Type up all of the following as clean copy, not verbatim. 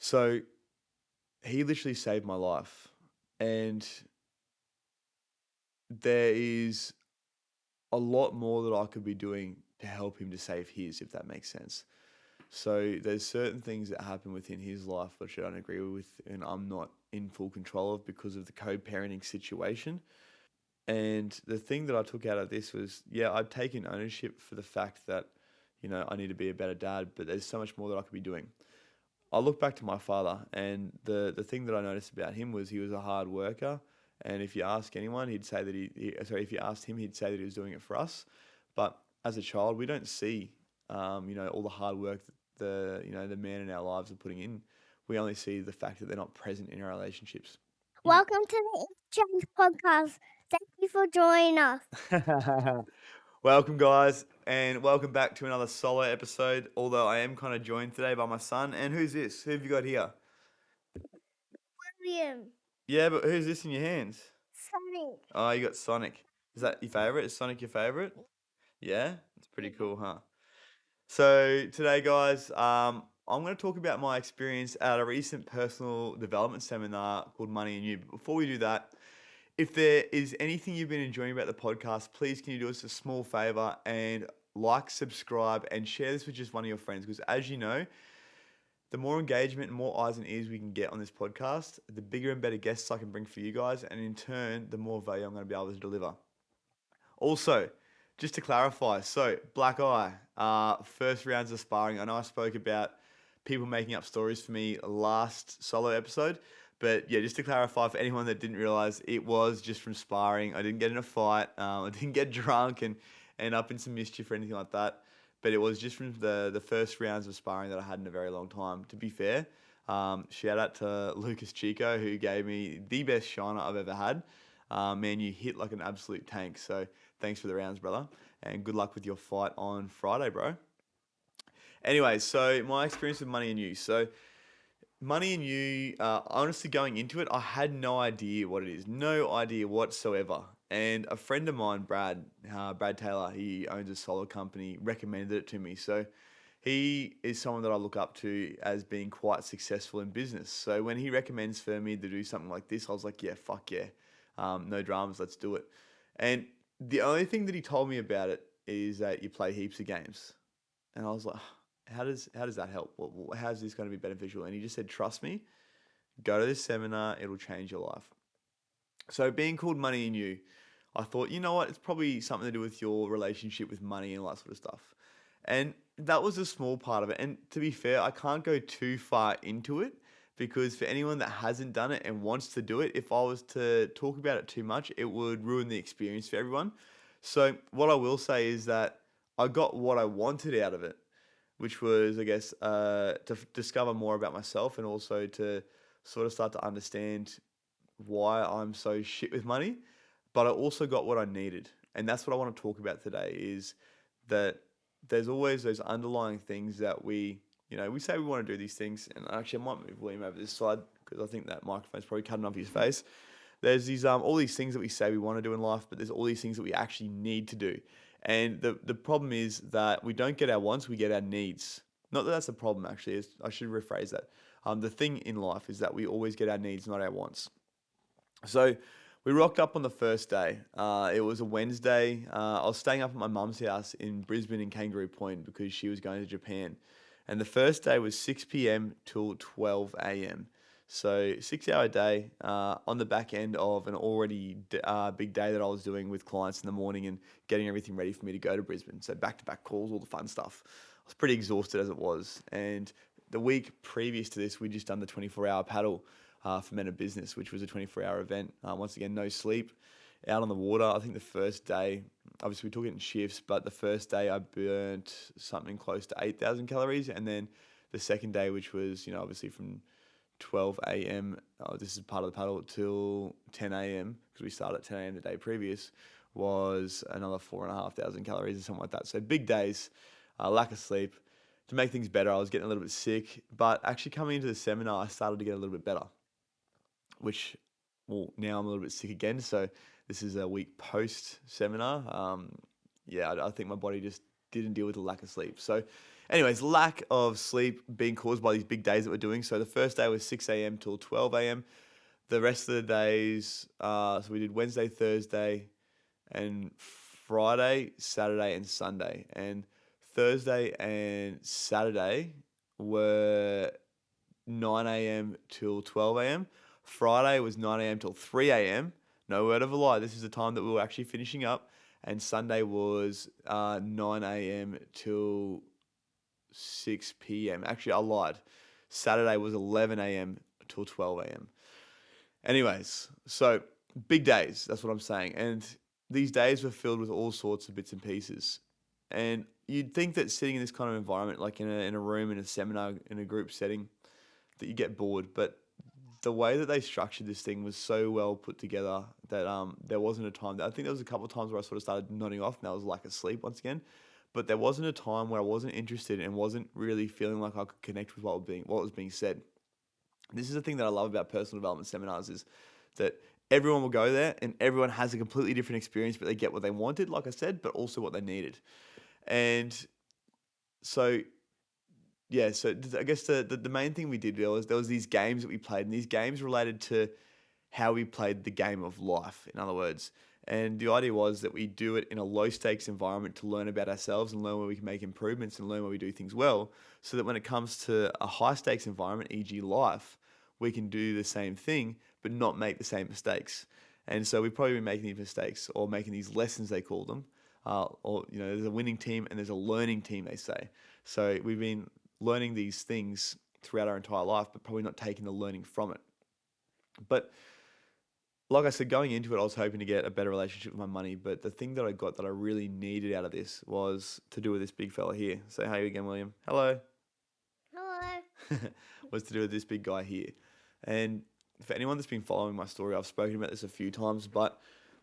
So he literally saved my life. And there is a lot more that I could be doing to help him to save his, if that makes sense. So there's certain things that happen within his life which I don't agree with and I'm not in full control of because of the co-parenting situation. And the thing that I took out of this was, yeah, I've taken ownership for the fact that, I need to be a better dad, but there's so much more that I could be doing. I look back to my father, and the thing that I noticed about him was he was a hard worker. And if you ask anyone, he'd say that if you asked him, he'd say that he was doing it for us. But as a child, we don't see, all the hard work that the man in our lives are putting in. We only see the fact that they're not present in our relationships. Welcome to the Interchange podcast. Thank you for joining us. Welcome, guys, and welcome back to another solo episode. Although I am kind of joined today by my son. And who's this? Who have you got here? William, Yeah, but who's this in your hands? Sonic. Oh, you got Sonic. Is that your favorite? Is Sonic your favorite? Yeah, it's pretty cool, huh? So today, guys, I'm going to talk about my experience at a recent personal development seminar called Money and You. But before we do that, if there is anything you've been enjoying about the podcast, please can you do us a small favor and like, subscribe, and share this with just one of your friends? Because as you know, the more engagement and more eyes and ears we can get on this podcast, the bigger and better guests I can bring for you guys, and in turn, the more value I'm going to be able to deliver. Also, just to clarify, so Black Eye, first rounds of sparring. I know I spoke about people making up stories for me last solo episode, but yeah, just to clarify for anyone that didn't realize, it was just from sparring. I didn't get in a fight. I didn't get drunk and end up in some mischief or anything like that. But it was just from the first rounds of sparring that I had in a very long time. To be fair, shout out to Lucas Chico who gave me the best shiner I've ever had. Man, you hit like an absolute tank. So thanks for the rounds, brother. And good luck with your fight on Friday, bro. Anyway, so my experience with Money and You. So Money and You, honestly, going into it, I had no idea what it is, no idea whatsoever. And a friend of mine, Brad Taylor, he owns a solar company, recommended it to me. So he is someone that I look up to as being quite successful in business. So when he recommends for me to do something like this, I was like, yeah, fuck yeah, no dramas, let's do it. And the only thing that he told me about it is that you play heaps of games. And I was like, how does that help? How's this going to be beneficial? And he just said, trust me, go to this seminar, it'll change your life. So being called Money and You, I thought, you know what, it's probably something to do with your relationship with money and all that sort of stuff. And that was a small part of it. And to be fair, I can't go too far into it because for anyone that hasn't done it and wants to do it, if I was to talk about it too much, it would ruin the experience for everyone. So what I will say is that I got what I wanted out of it, which was, I guess, to discover more about myself and also to sort of start to understand why I'm so shit with money. But I also got what I needed, and that's what I want to talk about today. Is that there's always those underlying things that we say we want to do these things, and actually I might move William over this side because I think that microphone's probably cutting off his face. There's these all these things that we say we want to do in life, but there's all these things that we actually need to do. And the problem is that we don't get our wants, we get our needs. Not that that's a problem, actually. I should rephrase that. The thing in life is that we always get our needs, not our wants. So we rocked up on the first day. It was a Wednesday. I was staying up at my mum's house in Brisbane in Kangaroo Point because she was going to Japan. And the first day was 6 p.m. till 12 a.m. So 6 hour day on the back end of an already big day that I was doing with clients in the morning and getting everything ready for me to go to Brisbane. So back to back calls, all the fun stuff. I was pretty exhausted as it was. And the week previous to this, we'd just done the 24-hour paddle for Men of Business, which was a 24-hour event. Once again, no sleep, out on the water. I think the first day, obviously we took it in shifts, but the first day I burnt something close to 8,000 calories. And then the second day, which was, obviously from 12 a.m., this is part of the paddle, till 10 a.m., because we started at 10 a.m. the day previous, was another 4,500 calories or something like that. So big days, lack of sleep. To make things better, I was getting a little bit sick, but actually coming into the seminar, I started to get a little bit better, which, well, now I'm a little bit sick again. So this is a week post seminar. Yeah, I think my body just didn't deal with the lack of sleep. So Anyways, lack of sleep being caused by these big days that we're doing. So the first day was 6 a.m. till 12 a.m. The rest of the days, so we did Wednesday, Thursday, and Friday, Saturday, and Sunday. And Thursday and Saturday were 9 a.m. till 12 a.m. Friday was 9 a.m. till 3 a.m. No word of a lie. This is the time that we were actually finishing up. And Sunday was 9 a.m. till 6 p.m. Actually, I lied. Saturday was 11 a.m. till 12 a.m. Anyways, so big days. That's what I'm saying. And these days were filled with all sorts of bits and pieces. And you'd think that sitting in this kind of environment, like in a room, in a seminar, in a group setting, that you get bored. But the way that they structured this thing was so well put together that there wasn't a time. I think there was a couple of times where I sort of started nodding off and I was lack of sleep once again. But there wasn't a time where I wasn't interested and wasn't really feeling like I could connect with what was being said. This is the thing that I love about personal development seminars is that everyone will go there and everyone has a completely different experience, but they get what they wanted, like I said, but also what they needed. And so yeah, so I guess the main thing we did there was these games that we played, and these games related to how we played the game of life, in other words. And the idea was that we do it in a low stakes environment to learn about ourselves and learn where we can make improvements and learn where we do things well, so that when it comes to a high stakes environment, e.g., life, we can do the same thing but not make the same mistakes. And so we've probably been making these mistakes or making these lessons, they call them. Or there's a winning team and there's a learning team, they say. So we've been learning these things throughout our entire life, but probably not taking the learning from it. But like I said, going into it, I was hoping to get a better relationship with my money. But the thing that I got that I really needed out of this was to do with this big fella here. Say hi again, William. Hello. Hello. Was to do with this big guy here. And for anyone that's been following my story, I've spoken about this a few times, but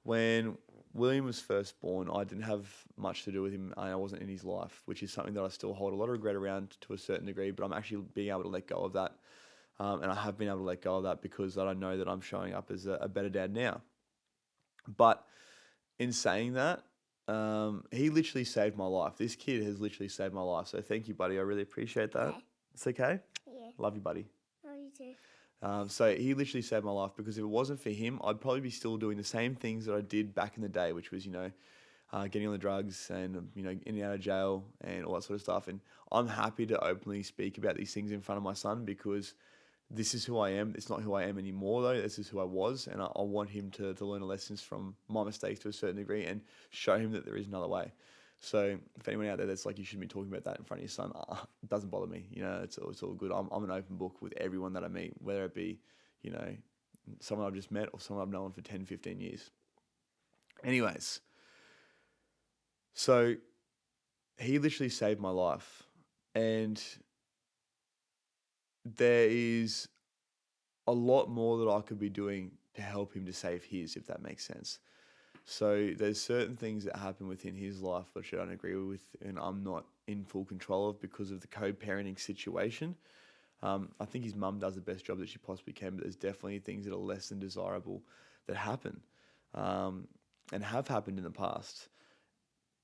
when William was first born, I didn't have much to do with him. I wasn't in his life, which is something that I still hold a lot of regret around to a certain degree, but I'm actually being able to let go of that. And I have been able to let go of that because I know that I'm showing up as a better dad now. But in saying that, he literally saved my life. This kid has literally saved my life. So thank you, buddy. I really appreciate that. Okay. It's okay? Yeah. Love you, buddy. Oh, you too. So he literally saved my life because if it wasn't for him, I'd probably be still doing the same things that I did back in the day, which was, getting on the drugs and, in and out of jail and all that sort of stuff. And I'm happy to openly speak about these things in front of my son because this is who I am. It's not who I am anymore, though. This is who I was. And I want him to learn the lessons from my mistakes to a certain degree and show him that there is another way. So if anyone out there that's like, you shouldn't be talking about that in front of your son, it doesn't bother me. It's all good. I'm an open book with everyone that I meet, whether it be, someone I've just met or someone I've known for 10, 15 years. Anyways, so he literally saved my life. And there is a lot more that I could be doing to help him to save his, if that makes sense. So there's certain things that happen within his life which I don't agree with and I'm not in full control of because of the co-parenting situation. I think his mum does the best job that she possibly can, but there's definitely things that are less than desirable that happen and have happened in the past.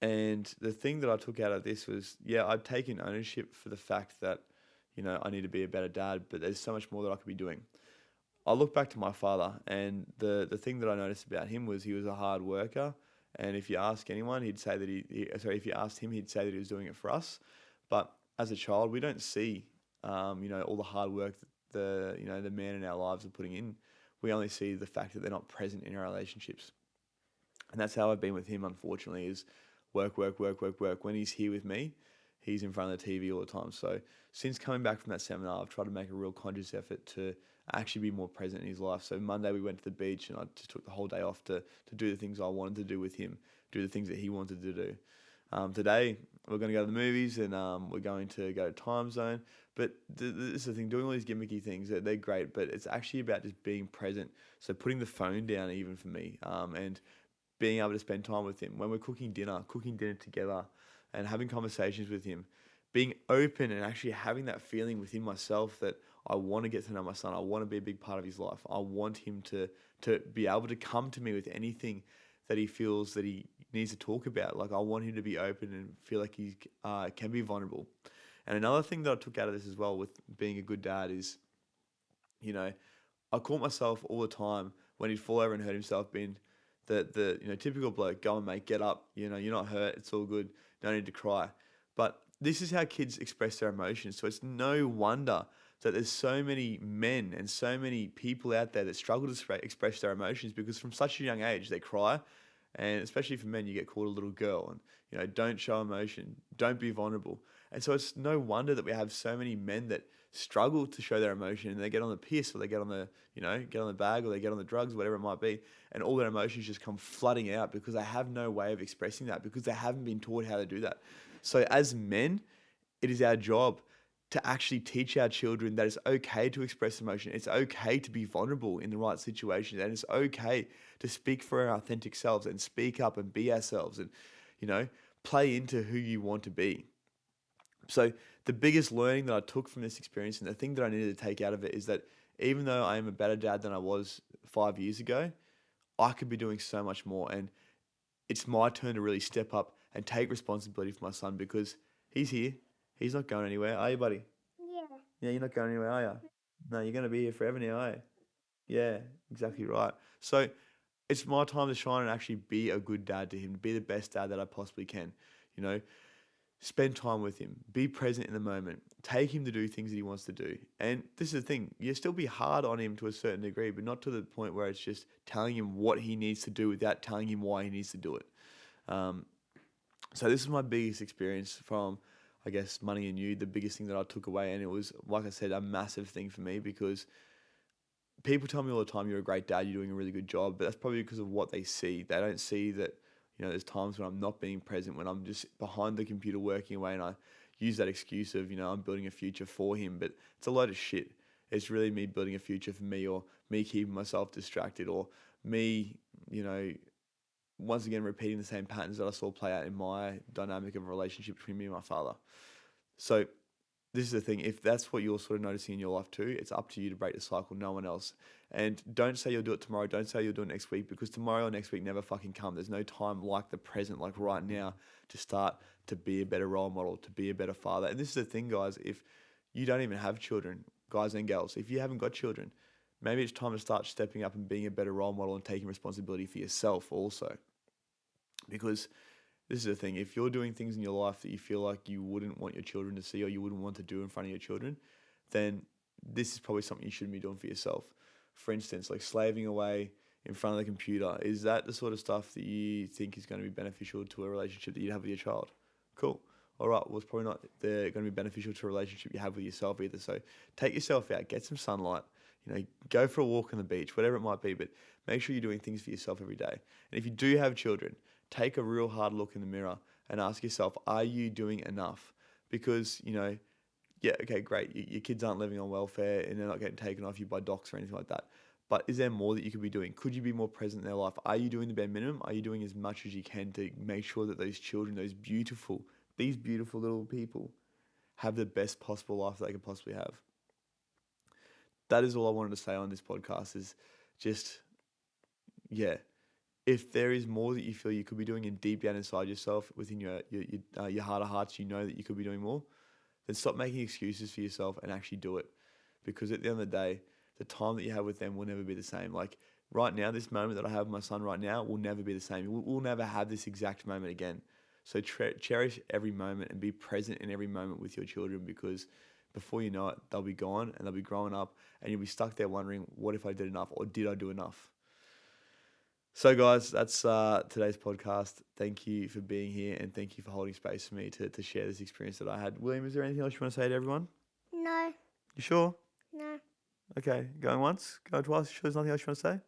And the thing that I took out of this was, I'd taken ownership for the fact that, I need to be a better dad, but there's so much more that I could be doing. I look back to my father, and the thing that I noticed about him was he was a hard worker. And if you ask anyone, he'd say that if you asked him, he'd say that he was doing it for us. But as a child, we don't see, all the hard work that the man in our lives are putting in. We only see the fact that they're not present in our relationships. And that's how I've been with him, unfortunately, is work, work, work, work, work. When he's here with me, he's in front of the TV all the time. So since coming back from that seminar, I've tried to make a real conscious effort to actually be more present in his life. So Monday we went to the beach and I just took the whole day off to do the things I wanted to do with him, do the things that he wanted to do. Today we're going to go to the movies and we're going to go to Time Zone. But this is the thing, doing all these gimmicky things, they're great, but it's actually about just being present. So putting the phone down even for me and being able to spend time with him. When we're cooking dinner together and having conversations with him, being open and actually having that feeling within myself that I want to get to know my son. I want to be a big part of his life. I want him to be able to come to me with anything that he feels that he needs to talk about. Like I want him to be open and feel like he can be vulnerable. And another thing that I took out of this as well with being a good dad is, you know, I caught myself all the time when he'd fall over and hurt himself being the typical bloke, go on mate, get up, you're not hurt, it's all good, no need to cry. But this is how kids express their emotions. So it's no wonder that there's so many men and so many people out there that struggle to express their emotions because from such a young age they cry, and especially for men, you get called a little girl, and don't show emotion, don't be vulnerable. And so it's no wonder that we have so many men that struggle to show their emotion, and they get on the piss, or they get on the bag, or they get on the drugs, whatever it might be, and all their emotions just come flooding out because they have no way of expressing that because they haven't been taught how to do that. So as men, it is our job to actually teach our children that it's okay to express emotion. It's okay to be vulnerable in the right situations, and it's okay to speak for our authentic selves and speak up and be ourselves and, play into who you want to be. So the biggest learning that I took from this experience and the thing that I needed to take out of it is that even though I am a better dad than I was 5 years ago, I could be doing so much more. And it's my turn to really step up and take responsibility for my son because he's here. He's not going anywhere, are you, buddy? Yeah. Yeah, you're not going anywhere, are you? No, you're going to be here forever now, are you? Yeah, exactly right. So it's my time to shine and actually be a good dad to him, be the best dad that I possibly can. You know, spend time with him, be present in the moment, take him to do things that he wants to do. And this is the thing, you still be hard on him to a certain degree, but not to the point where it's just telling him what he needs to do without telling him why he needs to do it. Um, so this is my biggest experience from, I guess, Money and You, the biggest thing that I took away. And it was, like I said, a massive thing for me because people tell me all the time, you're a great dad, you're doing a really good job, but that's probably because of what they see. They don't see that, there's times when I'm not being present, when I'm just behind the computer working away, and I use that excuse of, I'm building a future for him, but it's a load of shit. It's really me building a future for me, or me keeping myself distracted, or me, once again repeating the same patterns that I saw play out in my dynamic of a relationship between me and my father. So this is the thing, if that's what you're sort of noticing in your life too, it's up to you to break the cycle, no one else. And don't say you'll do it tomorrow, don't say you'll do it next week, because tomorrow or next week never fucking come. There's no time like the present, like right now, to start to be a better role model, to be a better father. And this is the thing, guys, if you don't even have children, guys and girls, if you haven't got children, maybe it's time to start stepping up and being a better role model and taking responsibility for yourself also. Because this is the thing, if you're doing things in your life that you feel like you wouldn't want your children to see or you wouldn't want to do in front of your children, then this is probably something you shouldn't be doing for yourself. For instance, like slaving away in front of the computer, is that the sort of stuff that you think is going to be beneficial to a relationship that you have with your child? Cool. All right, well, it's probably not going to be beneficial to a relationship you have with yourself either. So take yourself out, get some sunlight, go for a walk on the beach, whatever it might be, but make sure you're doing things for yourself every day. And if you do have children, take a real hard look in the mirror and ask yourself, are you doing enough? Because, yeah, okay, great. Your kids aren't living on welfare and they're not getting taken off you by docs or anything like that. But is there more that you could be doing? Could you be more present in their life? Are you doing the bare minimum? Are you doing as much as you can to make sure that those children, these beautiful little people, have the best possible life that they could possibly have? That is all I wanted to say on this podcast is just, yeah, if there is more that you feel you could be doing and deep down inside yourself, within your heart of hearts, that you could be doing more, then stop making excuses for yourself and actually do it. Because at the end of the day, the time that you have with them will never be the same. Like right now, this moment that I have with my son right now will never be the same. We'll never have this exact moment again. So cherish every moment and be present in every moment with your children, because before you know it, they'll be gone and they'll be growing up and you'll be stuck there wondering, what if I did enough, or did I do enough? So, guys, that's today's podcast. Thank you for being here and thank you for holding space for me to share this experience that I had. William, is there anything else you want to say to everyone? No. You sure? No. Okay, going once, going twice. You sure there's nothing else you want to say?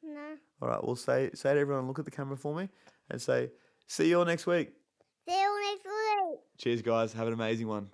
No. All right, well, say to everyone, look at the camera for me and say, see you all next week. See you next week. Cheers, guys. Have an amazing one.